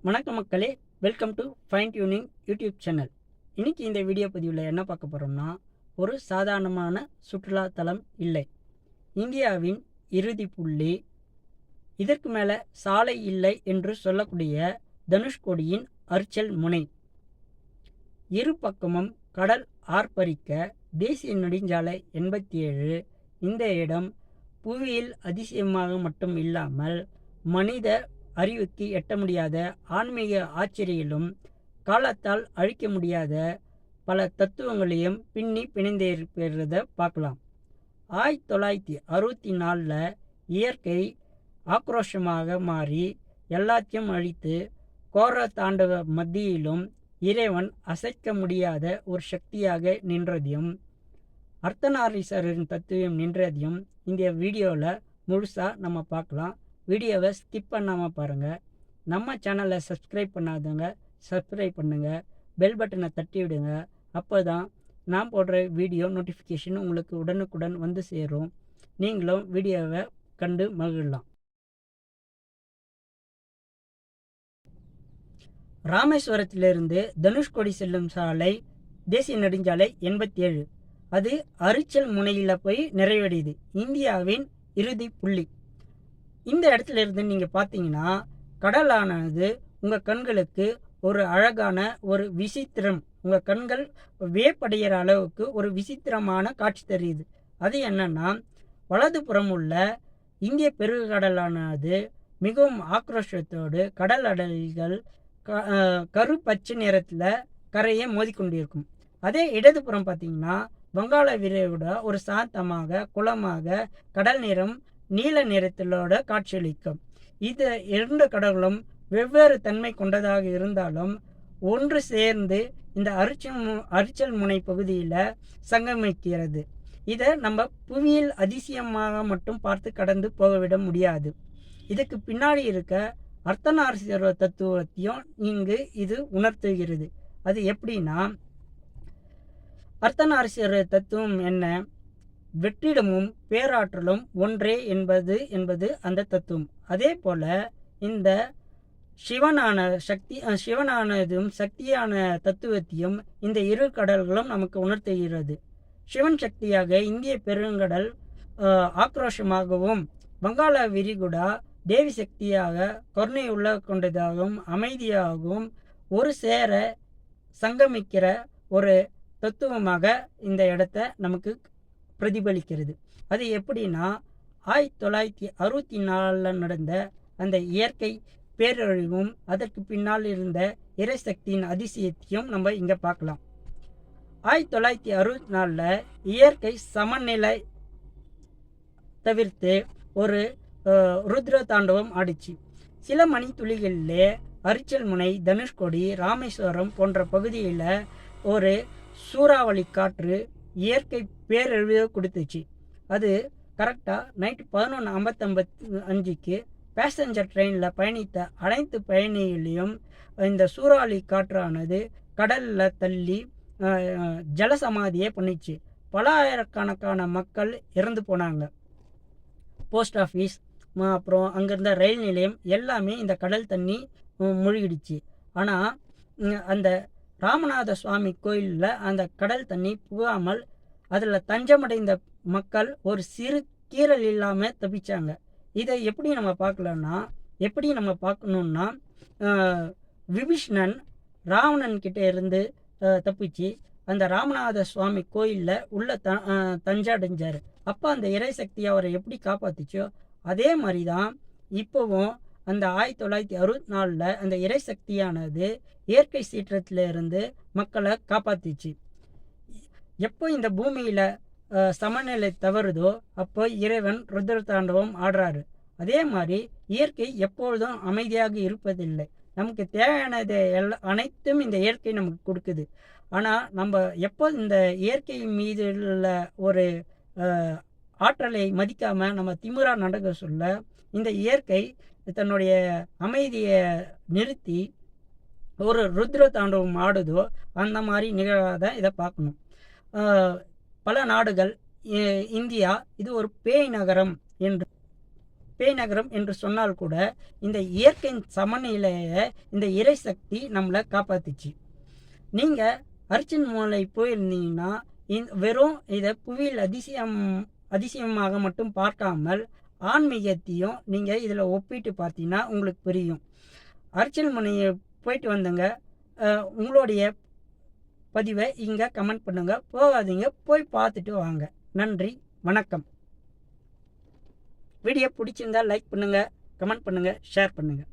வணக்கம் மக்களே, welcome to fine tuning YouTube channel. இன்னைக்கு இந்த வீடியோ பதிவில் என்ன பார்க்க போகிறோம்னா, ஒரு சாதாரணமான சுற்றுலா தலம் இல்லை, இந்தியாவின் இறுதி புள்ளி, இதற்கு மேலே சாலை இல்லை என்று சொல்லக்கூடிய தனுஷ்கோடியின் அரிச்சல் முனை. இரு பக்கமும் கடல் ஆர்ப்பரிக்க தேசிய நெடுஞ்சாலை 87. இந்த இடம் புவியியல் அதிசயமாக மட்டும் இல்லாமல் மனித அறிவுக்கு எட்ட முடியாத ஆன்மீக ஆச்சரியிலும் காலத்தால் அழிக்க முடியாத பல தத்துவங்களையும் பின்னி பிணைந்திருக்கிறத பார்க்கலாம். 1964 இயற்கை ஆக்ரோஷமாக மாறி எல்லாத்தையும் அழித்து கோர தாண்டவ மத்தியிலும் இறைவன் அசைக்க முடியாத ஒரு சக்தியாக நின்றதையும் அர்த்தநாரீஸ்வரரின் தத்துவம் நின்றதையும் இந்த வீடியோவில் முழுசாக நம்ம பார்க்கலாம். வீடியோவை ஸ்கிப் பண்ணாமல் பாருங்கள். நம்ம சேனலை சப்ஸ்கிரைப் பண்ணாதவங்க சப்ஸ்கிரைப் பண்ணுங்கள், பெல் பட்டனை தட்டி விடுங்க. அப்போ தான் நான் போடுற வீடியோ நோட்டிஃபிகேஷன் உங்களுக்கு உடனுக்குடன் வந்து சேரும். நீங்களும் வீடியோவை கண்டு மகிழலாம். ராமேஸ்வரத்திலிருந்து தனுஷ்கோடி செல்லும் சாலை தேசிய நெடுஞ்சாலை 87. அது அரிச்சல் முனையில் போய் நிறைவடையுது. இந்தியாவின் இறுதி புள்ளி. இந்த இடத்துல இருந்து நீங்கள் பார்த்தீங்கன்னா கடலானது உங்கள் கண்களுக்கு ஒரு அழகான ஒரு விசித்திரம், உங்கள் கண்கள் வியப்படைகிற அளவுக்கு ஒரு விசித்திரமான காட்சி தெரியுது. அது என்னன்னா, வலதுபுறம் உள்ள இந்திய பெருங்கடலானது மிகவும் ஆக்ரோஷத்தோடு கடல் அலைகள் கரு பச்சை நிறத்தில் கரையை மோதிக்கொண்டிருக்கும். அதே இடதுபுறம் பார்த்தீங்கன்னா வங்காள விரிகுடா ஒரு சாந்தமாக குளமாக கடல் நிறம் நீல நிறத்திலோட காட்சியளிக்கும். இது இரண்டு கடல்களும் வெவ்வேறு தன்மை கொண்டதாக இருந்தாலும் ஒன்று சேர்ந்து இந்த அரிச்சல் முனை பகுதியில் சங்கமிக்கிறது. இதை நம்ம புவியியல் அதிசயமாக மட்டும் பார்த்து கடந்து போகவிட முடியாது. இதுக்கு பின்னாடி இருக்க அர்த்தநாரீஸ்வர தத்துவத்தையும் இங்கு இது உணர்த்துகிறது. அது எப்படின்னா, அர்த்தநாரீஸ்வர தத்துவம் என்ன? வெற்றிடமும் பேராற்றலும் ஒன்றே என்பது அந்த தத்துவம். அதே போல இந்த சிவனானதும் சக்தியான தத்துவத்தையும் இந்த இரு கடல்களும் நமக்கு உணர்த்துகிறது. சிவன் சக்தியாக இந்திய பெருங்கடல் ஆக்ரோஷமாகவும், வங்காள விரிகுடா தேவி சக்தியாக கருணை உள்ள கொண்டதாகவும் அமைதியாகவும் ஒரு சேர சங்கமிக்கிற ஒரு தத்துவமாக இந்த இடத்த நமக்கு பிரதிபலிக்கிறது. அது எப்படின்னா, 1964 நடந்த அந்த இயற்கை பேரழிவும் அதற்கு பின்னால் இருந்த இறைசக்தியின் அதிசயத்தையும் நம்ம இங்கே பார்க்கலாம். 1964 இயற்கை சமநிலை தவிர்த்து ஒரு ருத்ர தாண்டவம் ஆடிச்சு. சில மணி துளிகளிலே அரிச்சல் முனை, தனுஷ்கோடி, ராமேஸ்வரம் போன்ற பகுதியில் ஒரு சூறாவளி காற்று இயற்கை பேரழிவு கொடுத்துச்சு. அது கரெக்டாக நைட்டு 11:55க்கு பேசஞ்சர் ட்ரெயினில் பயணித்த அனைத்து பயணிகளையும் இந்த சூறாவளி காற்றானது கடலில் தள்ளி ஜலசமாதியை பண்ணிச்சு. பல ஆயிரக்கணக்கான மக்கள் இறந்து போனாங்க. போஸ்ட் ஆஃபீஸ், அப்புறம் அங்கிருந்த ரயில் நிலையம் எல்லாமே இந்த கடல் தண்ணி மூழ்கிடுச்சு. ஆனால் அந்த ராமநாத சுவாமி கோயிலில் அந்த கடல் தண்ணி புகாமல் அதில் தஞ்சமடைந்த மக்கள் ஒரு சிறு கீறல் இல்லாமல் தப்பிச்சாங்க. இதை எப்படி நம்ம பார்க்கணுன்னா, விபீஷ்ணன் ராவணன் கிட்டே இருந்து தப்பிச்சு அந்த ராமநாத சுவாமி கோயிலில் உள்ள தஞ்சடைஞ்சார். அப்போ அந்த இறைசக்தி அவரை எப்படி காப்பாற்றிச்சோ அதே மாதிரி தான் இப்போவும் அந்த 1964 அந்த இறைசக்தியானது இயற்கை சீற்றத்தில் இருந்து மக்களை காப்பாற்றிச்சு. எப்போ இந்த பூமியில் சமநிலை தவறுதோ அப்போ இறைவன் ருத்ர தாண்டவம் ஆடுறாரு. அதே மாதிரி இயற்கை எப்பொழுதும் அமைதியாக இருப்பதில்லை. நமக்கு தேவையானது அனைத்தும் இந்த இயற்கை நமக்கு கொடுக்குது. ஆனால் நம்ம எப்போ இந்த இயற்கை மீது உள்ள ஒரு ஆற்றலை மதிக்காமல் நம்ம திமிரா நடக்க சொல்ல இந்த இயற்கை தன்னுடைய அமைதியை நிறுத்தி ஒரு ருத்ர தாண்டவம் ஆடுதோ அந்த மாதிரி நிகழாத இதை பார்க்கணும். பல நாடுகள் இந்தியா இது ஒரு பேய் நகரம் என்று பேய் நகரம் என்று சொன்னால் கூட இந்த இயற்கையின் சமநிலையை இந்த இறை சக்தி நம்மளை காப்பாத்துச்சு. நீங்கள் அர்ச்சன் மூலை போயிருந்தீங்கன்னா வெறும் இதை புவியில் அதிசயமாக மட்டும் பார்க்காமல் ஆன்மீகத்தையும் நீங்கள் இதில் ஒப்பிட்டு பார்த்தீங்கன்னா உங்களுக்கு புரியும். அர்ச்சல் முனையை போயிட்டு வந்தங்க, உங்களுடைய பதிவை இங்கே கமெண்ட் பண்ணுங்கள். போகாதீங்க, போய் பார்த்துட்டு வாங்க. நன்றி, வணக்கம். வீடியோ பிடிச்சிருந்தா லைக் பண்ணுங்கள், கமெண்ட் பண்ணுங்கள், ஷேர் பண்ணுங்கள்.